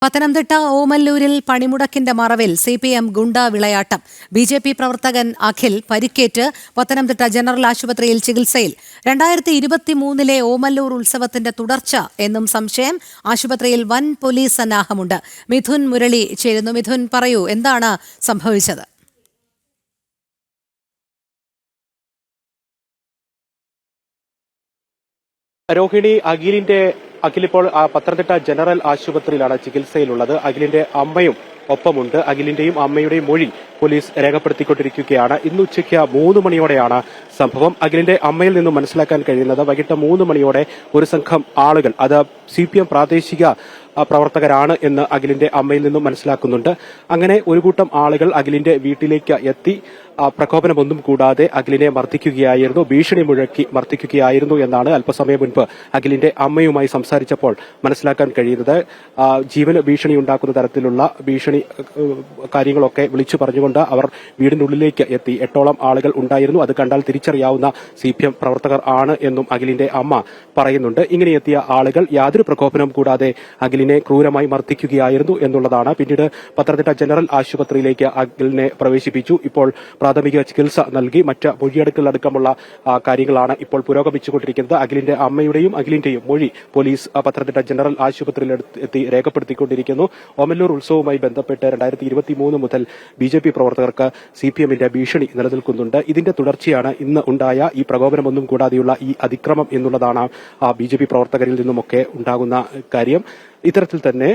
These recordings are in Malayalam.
പത്തനംതിട്ട ഓമല്ലൂരിൽ പണിമുടക്കിന്റെ മറവിൽ CPM ഗുണ്ടാ വിളയാട്ടം. BJP പ്രവർത്തകൻ അഖിൽ പരിക്കേറ്റ് പത്തനംതിട്ട ജനറൽ ആശുപത്രിയിൽ ചികിത്സയിൽ. 2023 ഓമല്ലൂർ ഉത്സവത്തിന്റെ തുടർച്ച എന്നും സംശയം. ആശുപത്രിയിൽ വൻ പോലീസ് സന്നാഹമുണ്ട്. മിഥുൻ മുരളി ചേരുന്നു. മിഥുൻ, പറയൂ, എന്താണ് സംഭവിച്ചത്? രോഹിണി, അഖിലിപ്പോൾ പത്തനംതിട്ട ജനറൽ ആശുപത്രിയിലാണ് ചികിത്സയിലുള്ളത്. അഖിലിന്റെ അമ്മയും ഒപ്പമുണ്ട്. അഖിലിന്റെയും അമ്മയുടെയും മൊഴി പോലീസ് രേഖപ്പെടുത്തിക്കൊണ്ടിരിക്കുകയാണ്. ഇന്ന് ഉച്ചയ്ക്ക് 3 മണിയോടെയാണ് സംഭവം. അഖിലിന്റെ അമ്മയിൽ നിന്നും മനസ്സിലാക്കാൻ കഴിയുന്നത് വൈകിട്ട് 3 മണിയോടെ ഒരു സംഘം ആളുകൾ, അത് CPM പ്രാദേശിക പ്രവർത്തകരാണ് എന്ന് അഖിലിന്റെ അമ്മയിൽ നിന്നും മനസ്സിലാക്കുന്നുണ്ട്. അങ്ങനെ ഒരു കൂട്ടം ആളുകൾ അഖിലിന്റെ വീട്ടിലേക്ക് എത്തി പ്രകോപനമൊന്നും കൂടാതെ അഖിലിനെ മർദ്ദിക്കുകയായിരുന്നു, ഭീഷണി മുഴക്കി മർദ്ദിക്കുകയായിരുന്നു എന്നാണ് അല്പസമയം മുൻപ് അഖിലിന്റെ അമ്മയുമായി സംസാരിച്ചപ്പോൾ മനസ്സിലാക്കാൻ കഴിയുന്നത്. ജീവന് ഭീഷണി ഉണ്ടാക്കുന്ന തരത്തിലുള്ള ഭീഷണി കാര്യങ്ങളൊക്കെ വിളിച്ചു പറഞ്ഞുകൊണ്ട് അവർ വീടിന്റെ ഉള്ളിലേക്ക് എത്തി. 8ഓളം ആളുകൾ ഉണ്ടായിരുന്നു. അത് കണ്ടാൽ തിരിച്ചറിയാവുന്ന CPM പ്രവർത്തകർ ആണ് എന്നും അഖിലിന്റെ അമ്മ പറയുന്നുണ്ട്. ഇങ്ങനെ എത്തിയ ആളുകൾ യാതൊരു പ്രകോപനവും കൂടാതെ അഖിലിനെ ക്രൂരമായി മർദ്ദിക്കുകയായിരുന്നു എന്നുള്ളതാണ്. പിന്നീട് പത്തനംതിട്ട ജനറൽ ആശുപത്രിയിലേക്ക് അഖിലിനെ പ്രവേശിപ്പിച്ചു. ഇപ്പോൾ പ്രാഥമിക ചികിത്സ നൽകി. മറ്റ് മൊഴിയെടുക്കലടക്കമുള്ള കാര്യങ്ങളാണ് ഇപ്പോൾ പുരോഗമിച്ചുകൊണ്ടിരിക്കുന്നത്. അഖിലിന്റെ അമ്മയുടെയും അഖിലിന്റെയും മൊഴി പോലീസ് പത്തനംതിട്ട ജനറൽ ആശുപത്രിയിൽ എത്തി രേഖപ്പെടുത്തിക്കൊണ്ടിരിക്കുന്നു. ഓമല്ലൂർ ഉത്സവവുമായി ബന്ധപ്പെട്ട് 2023 മുതൽ BJP പ്രവർത്തകർക്ക് CPMന്റെ ഭീഷണി നിലനിൽക്കുന്നുണ്ട്. ഇതിന്റെ തുടർച്ചയാണ് ഇന്ന് ഉണ്ടായ ഈ പ്രകോപനമൊന്നും കൂടാതെയുള്ള ഈ അതിക്രമം എന്നുള്ളതാണ് BJP പ്രവർത്തകരിൽ നിന്നുമൊക്കെ ഉണ്ടാകുന്ന കാര്യം. ഇത്തരത്തിൽ തന്നെ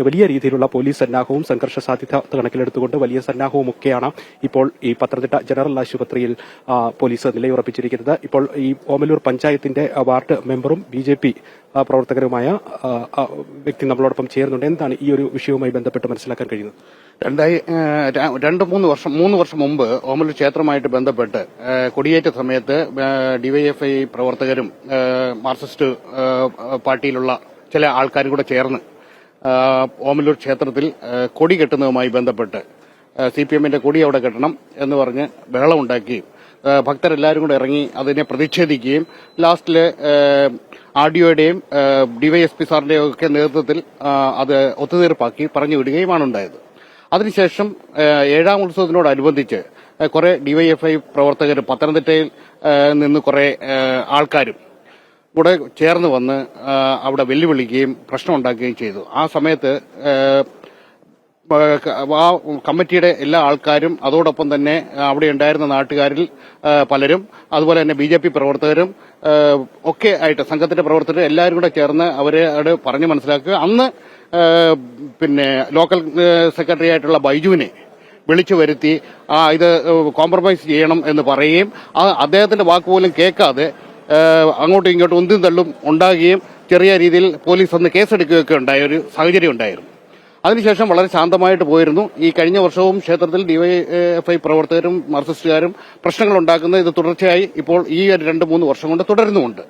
വലിയ രീതിയിലുള്ള പോലീസ് സന്നാഹവും സംഘർഷ സാധ്യത കണക്കിലെടുത്തുകൊണ്ട് വലിയ സന്നാഹവും ഒക്കെയാണ് ഇപ്പോൾ ഈ പത്തനംതിട്ട ജനറൽ ആശുപത്രിയിൽ പോലീസ് നിലയുറപ്പിച്ചിരിക്കുന്നത്. ഇപ്പോൾ ഈ ഓമല്ലൂർ പഞ്ചായത്തിന്റെ വാർഡ് മെമ്പറും BJP പ്രവർത്തകരുമായ വ്യക്തി നമ്മളോടൊപ്പം ചേർന്നുണ്ട്. എന്താണ് ഈ ഒരു വിഷയവുമായി ബന്ധപ്പെട്ട് മനസ്സിലാക്കാൻ കഴിയുന്നത്? 3 വർഷം മുമ്പ് ഓമല്ലൂർ ക്ഷേത്രമായിട്ട് ബന്ധപ്പെട്ട് കൊടിയേറ്റ സമയത്ത് DYFI പ്രവർത്തകരും മാർക്സിസ്റ്റ് പാർട്ടിയിലുള്ള ചില ആൾക്കാരും കൂടെ ചേർന്ന് ഓമല്ലൂർ ക്ഷേത്രത്തിൽ കൊടി കെട്ടുന്നതുമായി ബന്ധപ്പെട്ട് CPMന്റെ കൊടി അവിടെ കെട്ടണം എന്ന് പറഞ്ഞ് ബഹളമുണ്ടാക്കുകയും ഭക്തരെല്ലാവരും കൂടെ ഇറങ്ങി അതിനെ പ്രതിഷേധിക്കുകയും ലാസ്റ്റില് RDOയുടെയും DYSP സാറിന്റെയും ഒക്കെ നേതൃത്വത്തിൽ അത് ഒത്തുതീർപ്പാക്കി പറഞ്ഞു വിടുകയുമാണ് ഉണ്ടായത്. അതിനുശേഷം 7ാം ഉത്സവത്തിനോടനുബന്ധിച്ച് കുറെ DYFI പ്രവർത്തകർ പത്തനംതിട്ടയിൽ നിന്ന് കുറെ ആൾക്കാരും കൂടെ ചേർന്ന് വന്ന് അവിടെ വെല്ലുവിളിക്കുകയും പ്രശ്നമുണ്ടാക്കുകയും ചെയ്തു. ആ സമയത്ത് ആ കമ്മിറ്റിയുടെ എല്ലാ ആൾക്കാരും അതോടൊപ്പം തന്നെ അവിടെ ഉണ്ടായിരുന്ന നാട്ടുകാരിൽ പലരും അതുപോലെ തന്നെ BJP പ്രവർത്തകരും ഒക്കെ ആയിട്ട് സംഘത്തിന്റെ പ്രവർത്തകർ എല്ലാവരും കൂടെ ചേർന്ന് അവരെ പറഞ്ഞു മനസ്സിലാക്കുക. അന്ന് പിന്നെ ലോക്കൽ സെക്രട്ടറി ആയിട്ടുള്ള ബൈജുവിനെ വിളിച്ചു വരുത്തി ഇത് കോംപ്രമൈസ് ചെയ്യണം എന്ന് പറയുകയും അദ്ദേഹത്തിന്റെ വാക്കുപോലും കേൾക്കാതെ അങ്ങോട്ടും ഇങ്ങോട്ടും ഉന്തും തള്ളും ഉണ്ടാകുകയും ചെറിയ രീതിയിൽ പോലീസ് അന്ന് കേസെടുക്കുകയൊക്കെ ഉണ്ടായ ഒരു സാഹചര്യം ഉണ്ടായിരുന്നു. അതിനുശേഷം വളരെ ശാന്തമായിട്ട് പോയിരുന്നു. ഈ കഴിഞ്ഞ വർഷവും ക്ഷേത്രത്തിൽ DYFI പ്രവർത്തകരും മാർക്സിസ്റ്റുകാരും പ്രശ്നങ്ങൾ ഉണ്ടാക്കുന്നത് ഇത് തുടർച്ചയായി ഇപ്പോൾ ഈ 2-3 വർഷം കൊണ്ട് തുടരുന്നുമുണ്ട്.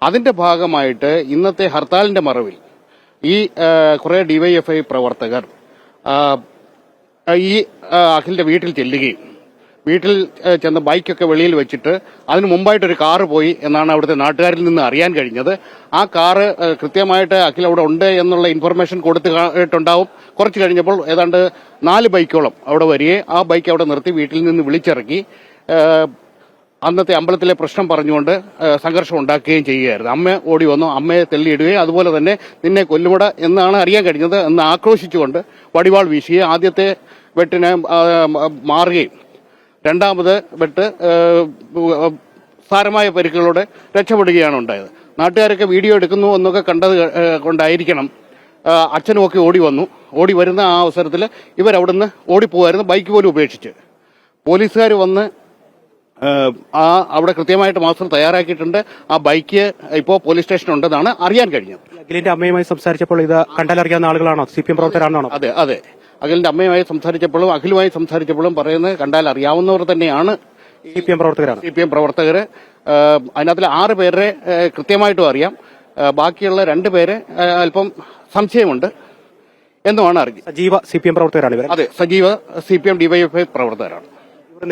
അതിന്റെ ഭാഗമായിട്ട് ഇന്നത്തെ ഹർത്താലിന്റെ മറവിൽ ഈ കുറെ DYFI പ്രവർത്തകർ ഈ അഖിലിന്റെ വീട്ടിൽ ചെല്ലുകയും വീട്ടിൽ ചെന്ന ബൈക്കൊക്കെ വെളിയിൽ വെച്ചിട്ട് അതിന് മുമ്പായിട്ടൊരു കാറ് പോയി എന്നാണ് അവിടുത്തെ നാട്ടുകാരിൽ നിന്ന് അറിയാൻ കഴിഞ്ഞത്. ആ കാറ് കൃത്യമായിട്ട് അഖിൽ അവിടെ ഉണ്ട് എന്നുള്ള ഇൻഫർമേഷൻ കൊടുത്തിട്ടുണ്ടാവും. കുറച്ച് കഴിഞ്ഞപ്പോൾ ഏതാണ്ട് 4 ബൈക്കോളം അവിടെ വരികയും ആ ബൈക്ക് അവിടെ നിർത്തി വീട്ടിൽ നിന്ന് വിളിച്ചിറക്കി അന്നത്തെ അമ്പലത്തിലെ പ്രശ്നം പറഞ്ഞുകൊണ്ട് സംഘർഷം ഉണ്ടാക്കുകയും ചെയ്യുകയായിരുന്നു. അമ്മ ഓടി വന്നു, അമ്മയെ തെള്ളിയിടുകയും അതുപോലെ തന്നെ നിന്നെ കൊല്ലുമുട എന്നാണ് അറിയാൻ കഴിഞ്ഞത് എന്ന് ആക്രോശിച്ചുകൊണ്ട് വടിവാൾ വീശുകയും ആദ്യത്തെ വെട്ടിനെ മാറുകയും രണ്ടാമത് വെട്ട് സാരമായ പരിക്കുകളോടെ രക്ഷപ്പെടുകയാണ് ഉണ്ടായത്. നാട്ടുകാരൊക്കെ വീഡിയോ എടുക്കുന്നു എന്നൊക്കെ കണ്ടത് കൊണ്ടായിരിക്കണം അച്ഛനും ഒക്കെ ഓടി വരുന്ന ആ അവസരത്തിൽ ഇവരവിടുന്ന് ഓടിപ്പോവായിരുന്നു, ബൈക്ക് പോലും ഉപേക്ഷിച്ച്. പോലീസുകാർ വന്ന് അവിടെ കൃത്യമായിട്ട് മാസ്റ്റർ തയ്യാറാക്കിയിട്ടുണ്ട്. ആ ബൈക്ക് ഇപ്പോൾ പോലീസ് സ്റ്റേഷനുണ്ടെന്നാണ് അറിയാൻ കഴിഞ്ഞത്. അഖിലിന്റെ അമ്മയുമായി സംസാരിച്ചപ്പോൾ ഇത് കണ്ടാലറിയാവുന്ന ആളുകളാണോ? CPM പ്രവർത്തകരാണോ? അതെ. അഖിലിന്റെ അമ്മയുമായി സംസാരിച്ചപ്പോഴും അഖിലുമായി സംസാരിച്ചപ്പോഴും പറയുന്നത് കണ്ടാൽ അറിയാവുന്നവർ തന്നെയാണ് CPM പ്രവർത്തകരാണ്. CPM പ്രവർത്തകര്. അതിനകത്തിൽ 6 പേരെ കൃത്യമായിട്ടും അറിയാം. ബാക്കിയുള്ള 2 പേരെ അല്പം സംശയമുണ്ട് എന്നുമാണ് അറിഞ്ഞത്. സജീവ CPM പ്രവർത്തകരാണ് ഇവർ. അതെ, സജീവ CPM DYFI പ്രവർത്തകരാണ്.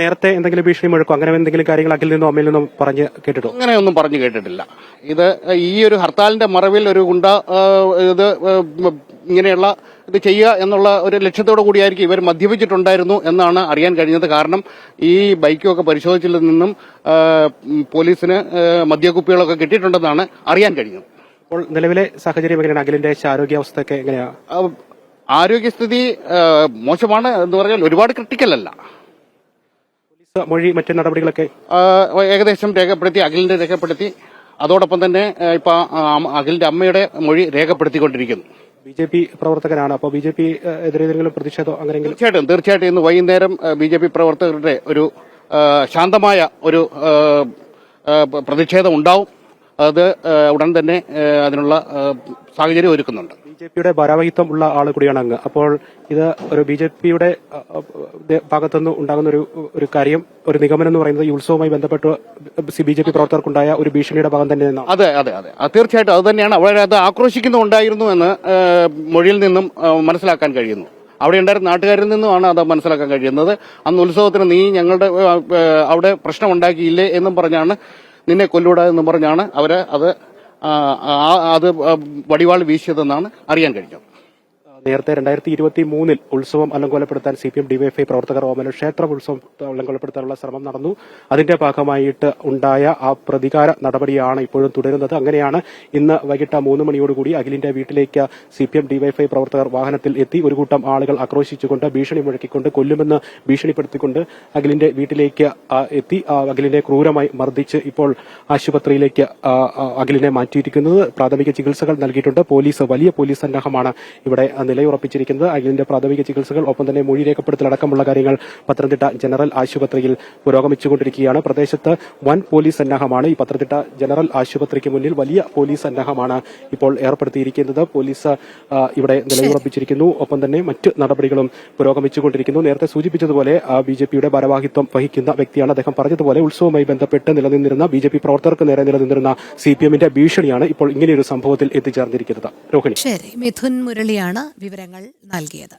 നേരത്തെ എന്തെങ്കിലും ഭീഷണി മുഴക്കോ അങ്ങനെ എന്തെങ്കിലും കാര്യങ്ങൾ അഖിൽ നിന്നോ അമ്മയിൽ നിന്നോ പറഞ്ഞ് കേട്ടിട്ടോ? അങ്ങനെയൊന്നും പറഞ്ഞു കേട്ടിട്ടില്ല. ഇത് ഈ ഒരു ഹർത്താലിന്റെ മറവിൽ ഒരു ഗുണ്ട ഇത് ഇങ്ങനെയുള്ള ഇത് ചെയ്യുക എന്നുള്ള ഒരു ലക്ഷ്യത്തോടു കൂടിയായിരിക്കും ഇവർ മദ്യപിച്ചിട്ടുണ്ടായിരുന്നു എന്നാണ് അറിയാൻ കഴിഞ്ഞത്. കാരണം ഈ ബൈക്കൊക്കെ പരിശോധിച്ചതിൽ നിന്നും പോലീസിന് മദ്യക്കുപ്പികളൊക്കെ കിട്ടിയിട്ടുണ്ടെന്നാണ് അറിയാൻ കഴിഞ്ഞത്. അപ്പോൾ നിലവിലെ സാഹചര്യം എങ്ങനെയാണ്? അഖിലിന്റെ ആരോഗ്യാവസ്ഥയൊക്കെ എങ്ങനെയാ? ആരോഗ്യസ്ഥിതി മോശമാണ് എന്ന് പറഞ്ഞാൽ ഒരുപാട് ക്രിട്ടിക്കൽ അല്ല. പോലീസ് മൊഴി മറ്റു നടപടികളൊക്കെ ഏകദേശം രേഖപ്പെടുത്തി, അഖിലിന്റെ രേഖപ്പെടുത്തി. അതോടൊപ്പം തന്നെ ഇപ്പൊ അഖിലിന്റെ അമ്മയുടെ മൊഴി രേഖപ്പെടുത്തിക്കൊണ്ടിരിക്കുന്നു. ബി.ജെ.പി. പ്രവർത്തകനാണ്. അപ്പോൾ ബി.ജെ.പി. എതിരെ ഏതെങ്കിലും പ്രതിഷേധം അങ്ങനെയെങ്കിലും? തീർച്ചയായിട്ടും ഇന്ന് വൈകുന്നേരം ബി.ജെ.പി. പ്രവർത്തകരുടെ ഒരു ശാന്തമായ ഒരു പ്രതിഷേധം ഉണ്ടാവും. അത് ഉടൻ തന്നെ അതിനുള്ള സാഹചര്യം ഒരുക്കുന്നുണ്ട്. ബി.ജെ.പിയുടെ ഭാരവാഹിത്വം ഉള്ള ആൾ കൂടിയാണ് അങ്ങ്. അപ്പോൾ ഇത് ഒരു ബി.ജെ.പിയുടെ ഭാഗത്തുനിന്ന് ഉണ്ടാകുന്ന ഒരു കാര്യം, ഒരു നിഗമനം എന്ന് പറയുന്നത് ഈ ഉത്സവവുമായി ബന്ധപ്പെട്ട് ബി.ജെ.പി. പ്രവർത്തകർക്കുണ്ടായ ഒരു ഭീഷണിയുടെ ഭാഗം തന്നെയാണ്. അതെ അതെ അതെ തീർച്ചയായിട്ടും അത് തന്നെയാണ്. അവരത് ആക്രോശിക്കുന്നുണ്ടായിരുന്നു എന്ന് മൊഴിയിൽ നിന്നും മനസ്സിലാക്കാൻ കഴിയുന്നു. അവിടെ ഉണ്ടായിരുന്ന നാട്ടുകാരിൽ നിന്നുമാണ് അത് മനസ്സിലാക്കാൻ കഴിയുന്നത്. അന്ന് ഉത്സവത്തിന് നീ ഞങ്ങളുടെ അവിടെ പ്രശ്നം ഉണ്ടാക്കിയില്ലേ എന്നും പറഞ്ഞാണ്, നിന്നെ കൊല്ലൂടാ എന്നും പറഞ്ഞാണ് അവര് അത് വടിവാൾ വീശിയതെന്നാണ് അറിയാൻ കഴിഞ്ഞത്. നേരത്തെ 2023 ഉത്സവം അലങ്കോലപ്പെടുത്താൻ CPM DYFI പ്രവർത്തകർ ഓമല്ലൂർ ക്ഷേത്ര ഉത്സവം അലങ്കോലപ്പെടുത്താനുള്ള ശ്രമം നടന്നു. അതിന്റെ ഭാഗമായിട്ട് ഉണ്ടായ ആ പ്രതികാര നടപടിയാണ് ഇപ്പോഴും തുടരുന്നത്. അങ്ങനെയാണ് ഇന്ന് വൈകിട്ട് 3 മണിയോടുകൂടി അഖിലിന്റെ വീട്ടിലേക്ക് CPM DYFI പ്രവർത്തകർ വാഹനത്തിൽ എത്തി ഒരു കൂട്ടം ആളുകൾ ആക്രോശിച്ചുകൊണ്ട് ഭീഷണി മുഴക്കിക്കൊണ്ട് കൊല്ലുമെന്ന് ഭീഷണിപ്പെടുത്തിക്കൊണ്ട് അഖിലിന്റെ വീട്ടിലേക്ക് എത്തി അഖിലിനെ ക്രൂരമായി മർദ്ദിച്ച് ഇപ്പോൾ ആശുപത്രിയിലേക്ക് അഖിലിനെ മാറ്റിയിരിക്കുന്നത്. പ്രാഥമിക ചികിത്സകൾ നൽകിയിട്ടുണ്ട്. വലിയ പോലീസ് സന്നാഹമാണ് ഇവിടെ നിലയുറപ്പിച്ചിരിക്കുന്നത്. അഖിലിന്റെ പ്രാഥമിക ചികിത്സകൾ ഒപ്പം തന്നെ മൊഴി രേഖപ്പെടുത്തലടക്കമുള്ള കാര്യങ്ങൾ പത്തനംതിട്ട ജനറൽ ആശുപത്രിയിൽ പുരോഗമിച്ചുകൊണ്ടിരിക്കുകയാണ്. പ്രദേശത്ത് വൻ പോലീസ് സന്നാഹമാണ്. ഈ പത്തനംതിട്ട ജനറൽ ആശുപത്രിക്ക് മുന്നിൽ വലിയ പോലീസ് സന്നാഹമാണ് ഇപ്പോൾ ഏർപ്പെടുത്തിയിരിക്കുന്നത്. പോലീസ് ഇവിടെ നിലയുറപ്പിച്ചിരിക്കുന്നു. ഒപ്പം തന്നെ മറ്റ് നടപടികളും പുരോഗമിച്ചുകൊണ്ടിരിക്കുന്നു. നേരത്തെ സൂചിപ്പിച്ചതുപോലെ ബി.ജെ.പിയുടെ ഭാരവാഹിത്വം വഹിക്കുന്ന വ്യക്തിയാണ്. അദ്ദേഹം പറഞ്ഞതുപോലെ ഉത്സവവുമായി ബന്ധപ്പെട്ട് നിലനിന്നിരുന്ന ബി.ജെ.പി. പ്രവർത്തകർക്ക് നേരെ നിലനിന്നിരുന്ന CPM-ന്റെ ഭീഷണിയാണ് ഇപ്പോൾ ഇങ്ങനെയൊരു സംഭവത്തിൽ എത്തിച്ചേർന്നിരിക്കുന്നത്. രോഹിണി. ശരി, മിഥുൻ മുരളിയാണ് വിവരങ്ങൾ നൽകിയത്.